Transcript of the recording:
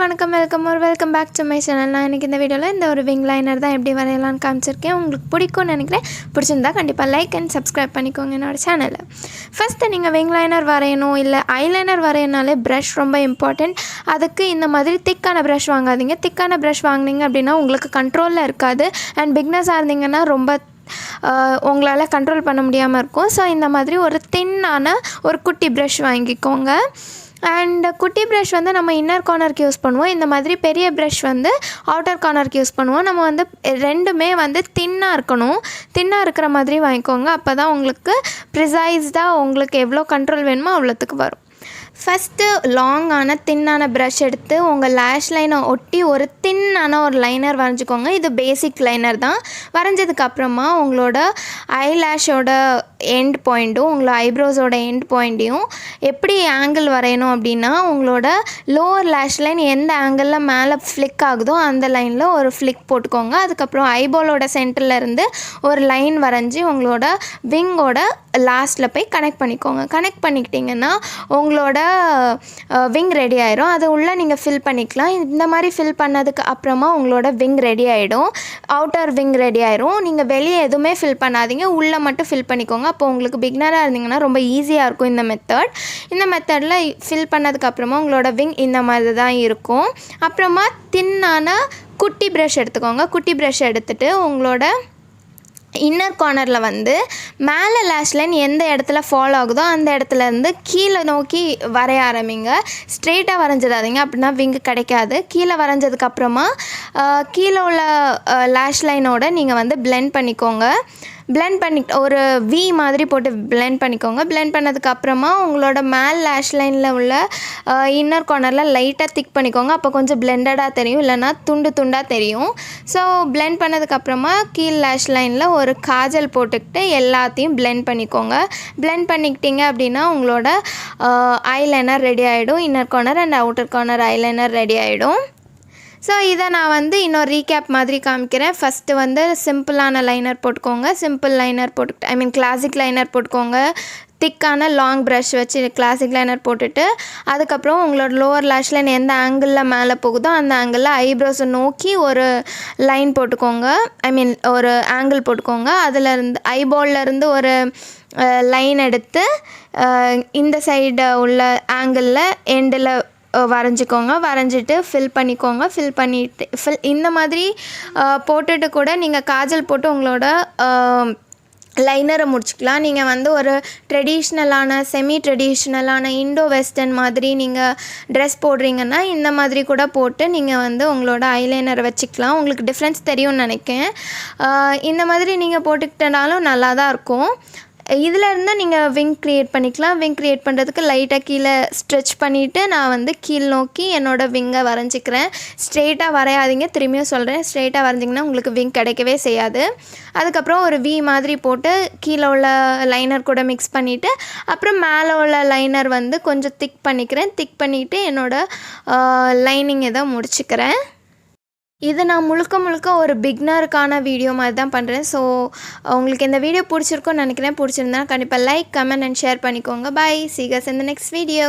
வணக்கம் welcome back to my channel. நான் இன்றைக்கி இந்த வீடியோவில் இந்த ஒரு விங் லைனர் தான் எப்படி வரையலான்னு காமிச்சிருக்கேன். உங்களுக்கு பிடிக்கும்னு நினைக்கிறேன். பிடிச்சிருந்தா கண்டிப்பாக லைக் அண்ட் சப்ஸ்கிரைப் பண்ணிக்கோங்க என்னோடய சேனலை. ஃபஸ்ட்டு நீங்கள் விங் லைனர் வரையணும் இல்லை ஐலைனர் வரையனாலே ப்ரஷ் ரொம்ப இம்பார்ட்டண்ட். அதுக்கு இந்த மாதிரி திக்கான ப்ரஷ் வாங்காதீங்க. திக்கான ப்ரஷ் வாங்கினீங்க அப்படின்னா உங்களுக்கு கண்ட்ரோலில் இருக்காது. அண்ட் பிக்னஸாக இருந்தீங்கன்னா ரொம்ப உங்களால் கண்ட்ரோல் பண்ண முடியாமல் இருக்கும். ஸோ இந்த மாதிரி ஒரு தின்னான ஒரு குட்டி ப்ரஷ் வாங்கிக்கோங்க. அண்ட் குட்டி ப்ரஷ் வந்து நம்ம இன்னர் கார்னருக்கு யூஸ் பண்ணுவோம். இந்த மாதிரி பெரிய ப்ரஷ் வந்து அவுட்டர் கார்னருக்கு யூஸ் பண்ணுவோம். நம்ம வந்து ரெண்டுமே வந்து தின்னாக இருக்கணும். தின்னாக இருக்கிற மாதிரி வாங்கிக்கோங்க. அப்போ தான் உங்களுக்கு ப்ரிசைஸ்டாக உங்களுக்கு எவ்வளோ கண்ட்ரோல் வேணுமோ அவ்வளோத்துக்கு வரும். ஃபஸ்ட்டு லாங்கான தின்னான ப்ரஷ் எடுத்து உங்கள் லேஷ் லைனை ஒட்டி ஒரு தின்னான ஒரு லைனர் வரைஞ்சிக்கோங்க. இது பேசிக் லைனர் தான். வரைஞ்சதுக்கப்புறமா உங்களோட ஐலேஷோட எண்ட் பாயிண்ட்டும் உங்களோட ஐப்ரோஸோட எண்ட் பாயிண்ட்டையும் எப்படி ஆங்கிள் வரையணும் அப்படின்னா, உங்களோட லோவர் லேஷ் லைன் எந்த ஆங்கிளில் மேலே ஃப்ளிக் ஆகுதோ அந்த லைனில் ஒரு ஃப்ளிக் போட்டுக்கோங்க. அதுக்கப்புறம் ஐபாலோட சென்டர்லேருந்து ஒரு லைன் வரைஞ்சி உங்களோட விங்கோட லாஸ்ட்டில் போய் கனெக்ட் பண்ணிக்கோங்க. கனெக்ட் பண்ணிக்கிட்டிங்கன்னா உங்களோட விங் ரெடி ஆகிடும். அது உள்ளே நீங்கள் ஃபில் பண்ணிக்கலாம். இந்த மாதிரி ஃபில் பண்ணதுக்கு அப்புறமா உங்களோட விங் ரெடி ஆகிடும். அவுட்டர் விங் ரெடி ஆகிடும். நீங்கள் வெளியே எதுவுமே ஃபில் பண்ணாதீங்க, உள்ளே மட்டும் ஃபில் பண்ணிக்கோங்க. அப்போ உங்களுக்கு பிகினராக இருந்தீங்கன்னா ரொம்ப ஈஸியாக இருக்கும் இந்த மெத்தட். இந்த மெத்தடில் ஃபில் பண்ணதுக்கப்புறமா உங்களோட விங் இந்த மாதிரி தான் இருக்கும். அப்புறமா தின்னான குட்டி ப்ரஷ் எடுத்துக்கோங்க. குட்டி ப்ரஷ் எடுத்துகிட்டு உங்களோட இன்னர் கார்னரில் வந்து மேலே லேஷ் லைன் எந்த இடத்துல ஃபாலோ ஆகுதோ அந்த இடத்துலேருந்து கீழே நோக்கி வரைய ஆரம்பிங்க. ஸ்ட்ரெயிட்டாக வரைஞ்சிடாதீங்க, அப்படின்னா விங்கு கிடைக்காது. கீழே வரைஞ்சதுக்கப்புறமா கீழே உள்ள லேஷ் லைனோட நீங்கள் வந்து பிளெண்ட் பண்ணிக்கோங்க. பிளெண்ட் பண்ணி ஒரு வி மாதிரி போட்டு பிளெண்ட் பண்ணிக்கோங்க. பிளெண்ட் பண்ணதுக்கப்புறமா உங்களோட மேல் லேஷ் லைனில் உள்ள இன்னர் கார்னரில் லைட்டாக திக் பண்ணிக்கோங்க. அப்போ கொஞ்சம் பிளெண்டடாக தெரியும், இல்லைனா துண்டு துண்டாக தெரியும். ஸோ பிளெண்ட் பண்ணதுக்கப்புறமா கீழ் லேஷ் லைனில் ஒரு காஜல் போட்டுக்கிட்டு எல்லாத்தையும் பிளெண்ட் பண்ணிக்கோங்க. பிளெண்ட் பண்ணிக்கிட்டீங்க அப்படின்னா உங்களோட ஐலைனர் ரெடி ஆகிடும். Inner corner and outer corner eyeliner ready ஆகிடும். ஸோ இதை நான் வந்து இன்னொரு ரீகேப் மாதிரி காமிக்கிறேன். ஃபஸ்ட்டு வந்து சிம்பிளான லைனர் போட்டுக்கோங்க. சிம்பிள் லைனர் போட்டு கிளாசிக் லைனர் போட்டுக்கோங்க. திக்கான லாங் ப்ரஷ் வச்சு கிளாசிக் லைனர் போட்டுட்டு அதுக்கப்புறம் உங்களோட லோவர் லேஷ் லைன் எந்த ஆங்கிளில் மேலே போகுதோ அந்த ஆங்கிளில் ஐப்ரோஸை நோக்கி ஒரு லைன் போட்டுக்கோங்க. ஒரு ஆங்கிள் போட்டுக்கோங்க. அதிலேருந்து ஐபால்லேருந்து ஒரு லைன் எடுத்து இந்த சைடு உள்ள ஆங்கிளில் எண்டில் வரைஞ்சிக்கோங்க. வரைஞ்சிட்டு ஃபில் பண்ணிக்கோங்க. இந்த மாதிரி போட்டுட்டு கூட நீங்கள் காஜல் போட்டு உங்களோட லைனரை முடிச்சுக்கலாம். நீங்கள் வந்து ஒரு ட்ரெடிஷ்னலான செமி ட்ரெடிஷ்னலான இண்டோ வெஸ்டர்ன் மாதிரி நீங்கள் ட்ரெஸ் போடுறீங்கன்னா இந்த மாதிரி கூட போட்டு நீங்கள் வந்து உங்களோட ஐலைனரை வச்சுக்கலாம். உங்களுக்கு டிஃப்ரென்ஸ் தெரியும்னு நினைக்கிறேன். இந்த மாதிரி நீங்கள் போட்டுக்கிட்டனாலும் நல்லா தான் இருக்கும். இதிலேருந்து நீங்கள் விங் க்ரியேட் பண்ணிக்கலாம். விங் க்ரியேட் பண்ணுறதுக்கு லைட்டாக கீழே ஸ்ட்ரெச் பண்ணிவிட்டு நான் வந்து கீழ் நோக்கி என்னோடய விங்கை வரைஞ்சிக்கிறேன். ஸ்ட்ரெயிட்டாக வரையாதீங்க, திரும்பியும் சொல்கிறேன். ஸ்ட்ரெயிட்டாக வரைஞ்சிங்கன்னா உங்களுக்கு விங் கிடைக்கவே செய்யாது. அதுக்கப்புறம் ஒரு வி மாதிரி போட்டு கீழே உள்ள லைனர் கூட மிக்ஸ் பண்ணிவிட்டு அப்புறம் மேலே உள்ள லைனர் வந்து கொஞ்சம் திக் பண்ணிக்கிறேன். திக் பண்ணிவிட்டு என்னோடய லைனிங் இதை முடிச்சுக்கிறேன். இது நான் முழுக்க ஒரு பிகினருக்கான வீடியோ மாதிரி தான் பண்ணுறேன். ஸோ உங்களுக்கு இந்த வீடியோ பிடிச்சிருக்கும்னு நினைக்கிறேன். பிடிச்சிருந்தா கண்டிப்பாக லைக், கமெண்ட் அண்ட் ஷேர் பண்ணிக்கோங்க. By. See you guys in the next video.